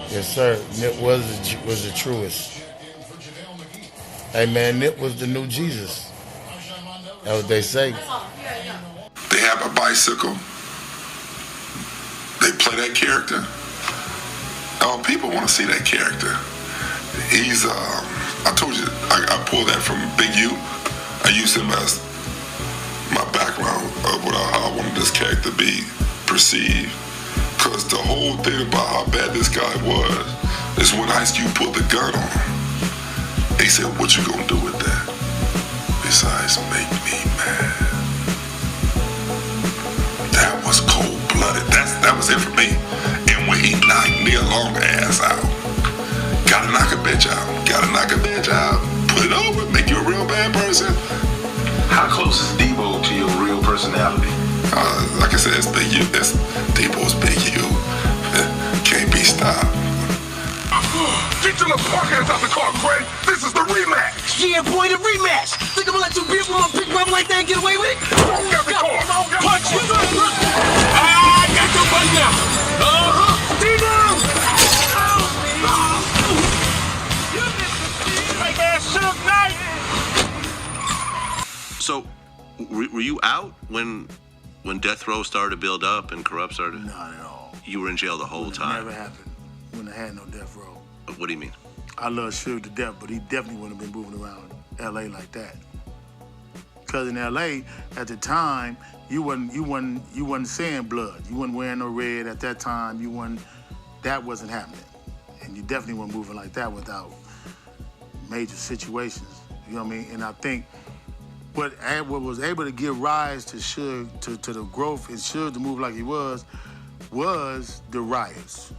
Yes, sir. Nip was the truest. Hey, man, Nip was the new Jesus. That's what they say. They have a bicycle. They play that character. Oh, people want to see that character. He's, I told you, I pulled that from Big U. I used him as my background of how I wanted this character to be perceived. Because the whole thing about how bad this guy was is when Ice Cube put the gun on him. He said, "What you gonna do with that? Besides make me mad." That was cold-blooded. That was it for me. And when he knocked Neil Long ass out, gotta knock a bitch out. Gotta knock a bitch out. Put it over. Make you a real bad person. How close is Debo to your real personality? Like I said, it's Big U. Debo's Big U. Can't be stopped. Get your little punk ass out the car, Craig. This is the rematch. Yeah, boy, the rematch. Think I'm gonna let you beat from a big brother like that and get away with it? Get the car. Punch you. I got your butt now. Debo! Like that Suge Knight. So, were you out when Death Row started to build up and Corrupt started? Not at all. You were in jail the whole time? Never happened when I had no Death Row. What do you mean? I love Suge to death, but he definitely wouldn't have been moving around L.A. like that. Because in L.A. at the time, you wasn't seeing blood. You wasn't wearing no red at that time. That wasn't happening, and you definitely weren't moving like that without major situations. You know what I mean? And I think what was able to give rise to Suge to the growth and Suge to move like he was the riots.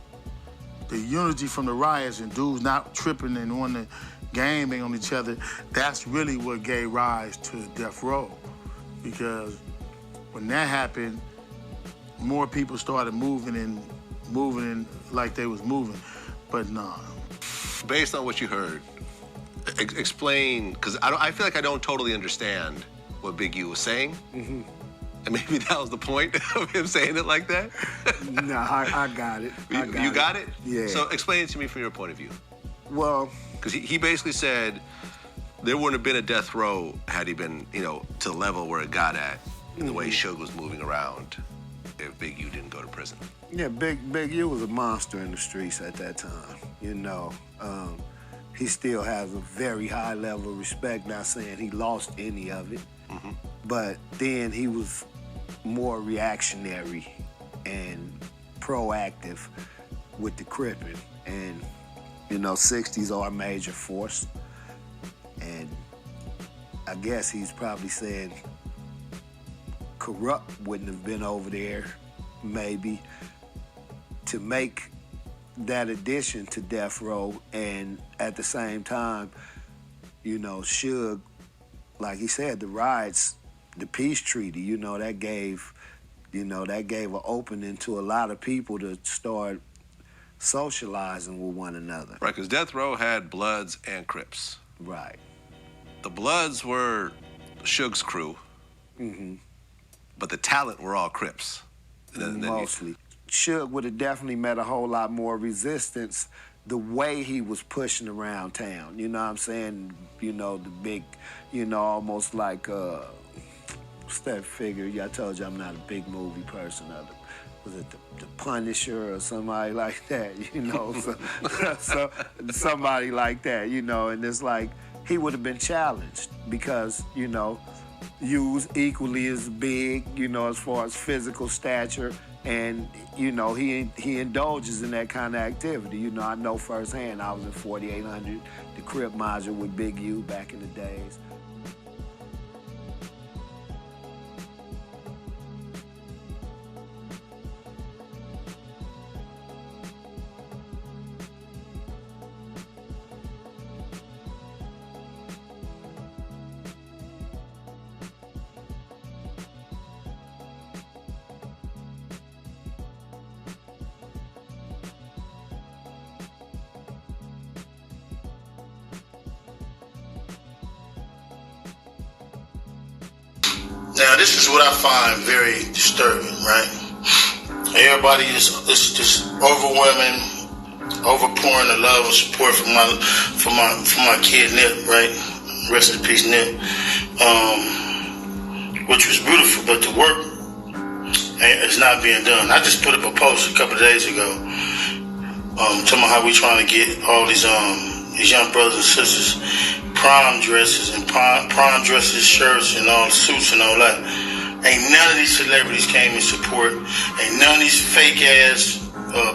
The unity from the riots and dudes not tripping and on the gaming on each other, that's really what gave rise to Death Row. Because when that happened, more people started moving in like they was moving. But nah. Based on what you heard, explain, because I feel like I don't totally understand what Big U was saying. Mm-hmm. And maybe that was the point of him saying it like that? No, I got it. You got it? Yeah. So explain it to me from your point of view. Well, because he basically said there wouldn't have been a Death Row had he been, to the level where it got at in the way Suge was moving around if Big U didn't go to prison. Yeah, Big U was a monster in the streets at that time. He still has a very high level of respect, not saying he lost any of it. Mm-hmm. But then he was more reactionary and proactive with the cripping. And, 60s are a major force. And I guess he's probably saying Corrupt wouldn't have been over there, maybe, to make that addition to Death Row. And at the same time, Suge, like he said, the riots, the peace treaty, that gave an opening to a lot of people to start socializing with one another. Right, because Death Row had Bloods and Crips. Right. The Bloods were Suge's crew, but the talent were all Crips. Mostly. Suge would have definitely met a whole lot more resistance the way he was pushing around town. You know what I'm saying? The big, almost like, what's that figure? Yeah, I told you I'm not a big movie person. Was it the Punisher or somebody like that? So somebody like that, and it's like he would have been challenged because, you was equally as big, as far as physical stature. And, he indulges in that kind of activity. I know firsthand. I was in 4800, the Crip module with Big U back in the days. Now, this is what I find very disturbing, right? Everybody is just overwhelming overpouring the love and support for my kid Nip, right? Rest in peace, Nip. Which was beautiful, but the work is not being done. I just put up a post a couple of days ago, talking about how we trying to get all these young brothers and sisters prom dresses and prom dresses, shirts, and all the suits and all that. Ain't none of these celebrities came in support. Ain't none of these fake ass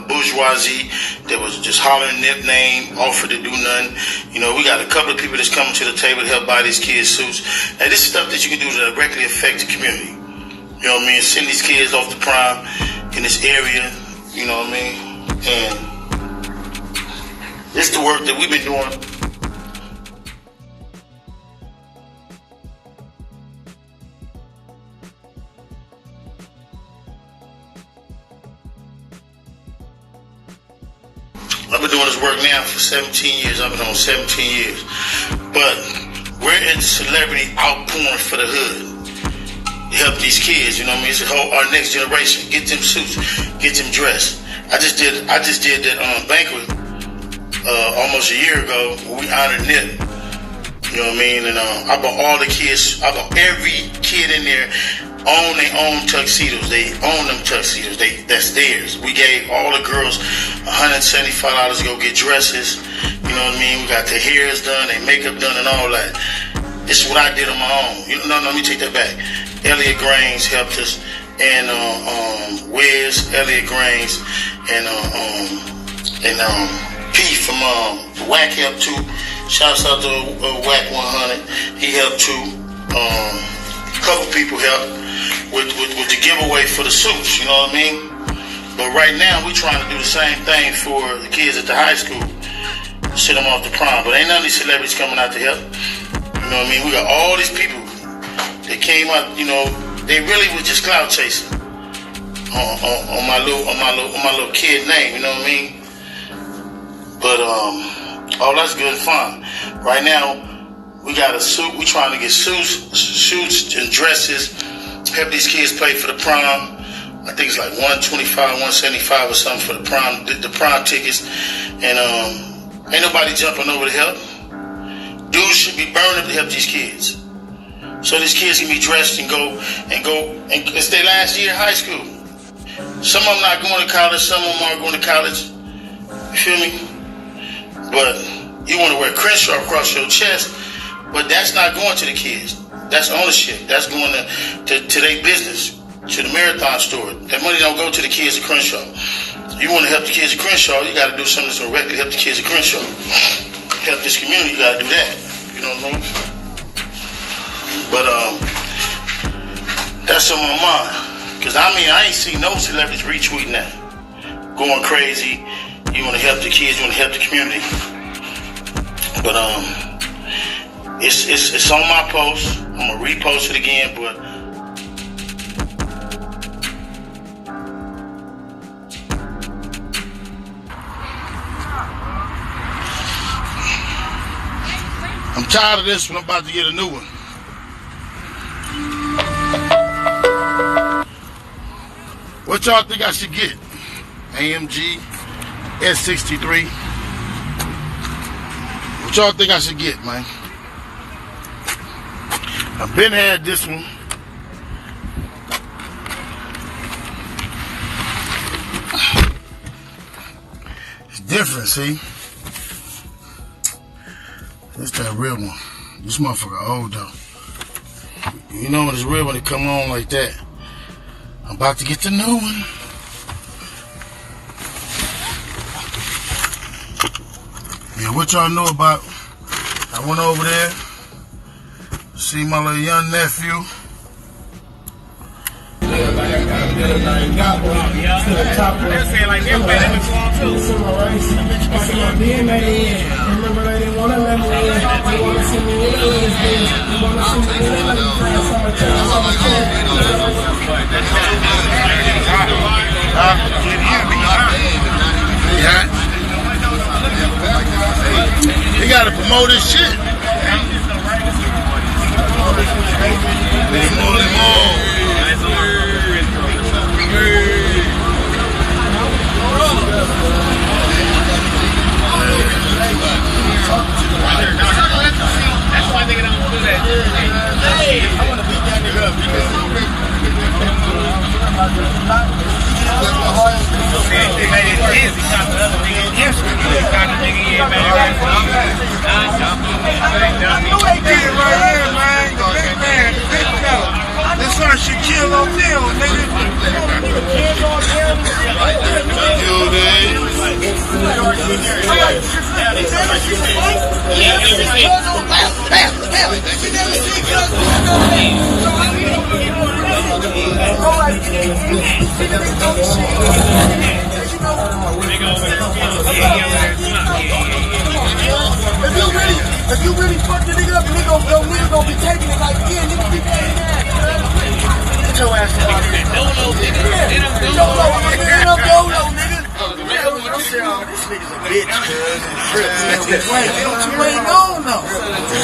bourgeoisie that was just hollering Nip name, offered to do nothing. You know, we got a couple of people that's coming to the table to help buy these kids suits. And this is stuff that you can do to directly affect the community. You know what I mean? Send these kids off to prom in this area. You know what I mean? And this is the work that we've been doing. I've been doing this work now for 17 years. I've been on 17 years. But we're in celebrity outpouring for the hood. Help these kids, you know what I mean? It's our next generation. Get them suits, get them dressed. I just did that banquet almost a year ago where we honored Nip. You know what I mean? And I bought all the kids, I bought every kid in there own their own tuxedos. They own them tuxedos. That's theirs. We gave all the girls $175 to go get dresses. You know what I mean? We got their hairs done, their makeup done, and all that. This is what I did on my own. No, let me take that back. Elliot Grains helped us, and Wiz, Elliot Grains, and P from WAC helped too. Shouts out to WAC 100. He helped too. A couple people helped with the giveaway for the suits. You know what I mean? But right now we trying to do the same thing for the kids at the high school. Send them off to prom. But ain't none of these celebrities coming out to help. You know what I mean? We got all these people that came out. You know, they really was just clout chasing on my little kid name. You know what I mean? But all that's good and fine. Right now, we got a suit. We trying to get suits and dresses. Help these kids pay for the prom. I think it's like $125, $175 or something for the prom tickets. And ain't nobody jumping over to help. Dudes should be burning to help these kids. So these kids can be dressed and go and it's their last year in high school. Some of them not going to college, some of them are going to college. You feel me? But you want to wear Crenshaw across your chest, but that's not going to the kids. That's ownership. That's going to their business, to the Marathon store. That money don't go to the kids at Crenshaw. You want to help the kids at Crenshaw, you got to do something that's going to directly help the kids at Crenshaw. Help this community, you got to do that. You know what I mean? But that's on my mind. Because I ain't seen no celebrities retweeting that. Going crazy. You want to help the kids, you want to help the community. But it's on my post. I'm gonna repost it again, but I'm tired of this one. I'm about to get a new one. What y'all think I should get? AMG S63. What y'all think I should get, man? I've been had this one. It's different, see? This that real one. This motherfucker old though. You know when it's real when it come on like that. I'm about to get the new one. Yeah, what y'all know about? I went over there, see my little young nephew. He gotta promote his shit. Shaquille O'Neal, nigga. If you really fuck the nigga up, the nigga gonna be taking it like, yeah, nigga be paying that. Get your ass out of here. Dolo, nigga. I'm saying, oh, this nigga's a bitch, cuz. Wait, what you waiting on, though?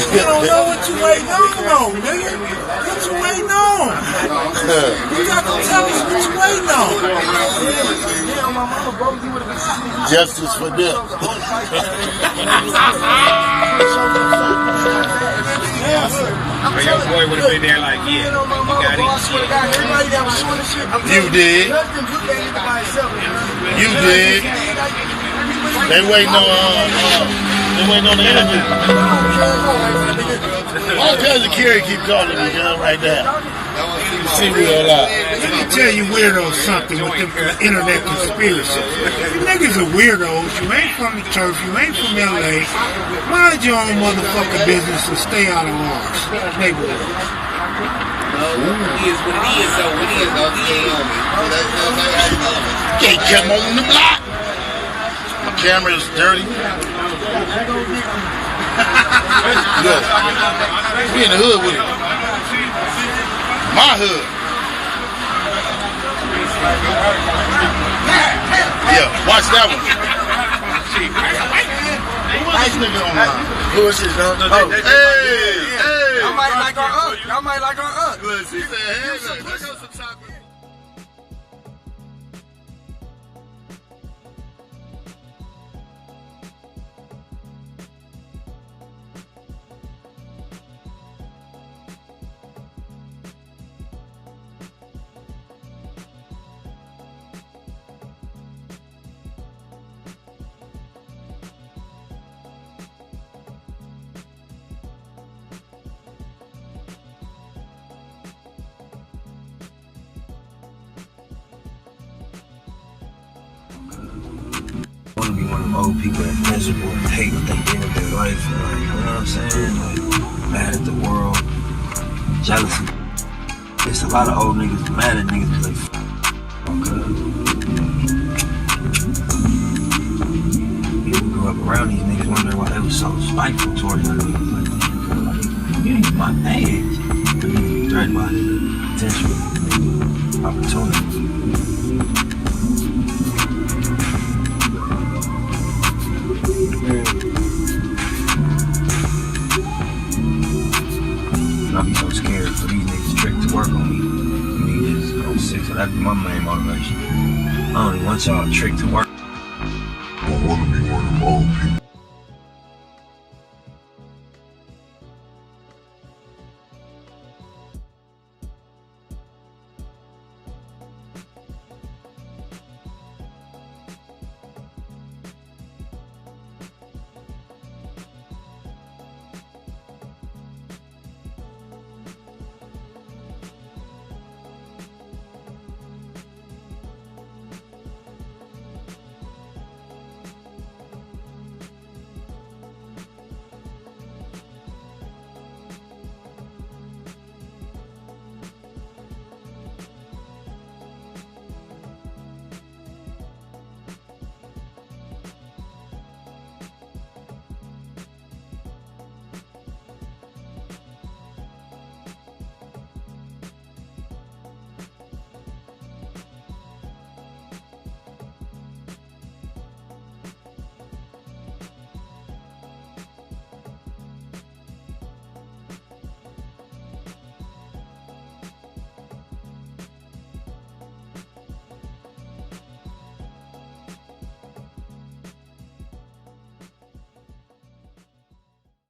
You don't know what you waiting on, though, nigga. What you waiting on? You got to tell us what you waiting on. Justice for them. But your boy would have been there like, yeah, you got it. You did. You did. They waiting on the interview. Why cousin Kerry keep calling me right now? You see me a lot. Let me tell you weirdos something with them internet conspiracy. You niggas are weirdos. You ain't from the turf. You ain't from LA. Mind your own motherfucking business and stay out of ours. Neighborhood. He is what he is, though. What he is, though. He ain't on me. Can't come on the block. My camera is dirty. Look, we in the hood with it. My hood. Yeah, watch that one. Nice nigga online. Who is this, dog? Oh, hey. Y'all might like our aunt. Y'all might like our aunt. Look, he said, hey, look, there goes some chocolate. I want to be one of them old people that miserable and hate what they did with their life. Like, you know what I'm saying? Like, mad at the world, jealousy. There's a lot of old niggas mad at niggas because they people grew up around these niggas wondering why they was so spiteful towards them niggas. Like, you ain't my age. But you threatened by potential opportunity. I be so scared for these niggas trick to work on me. Niggas on 6, so that's my main motivation. I don't even want y'all trick to work. I want to be one of them old people.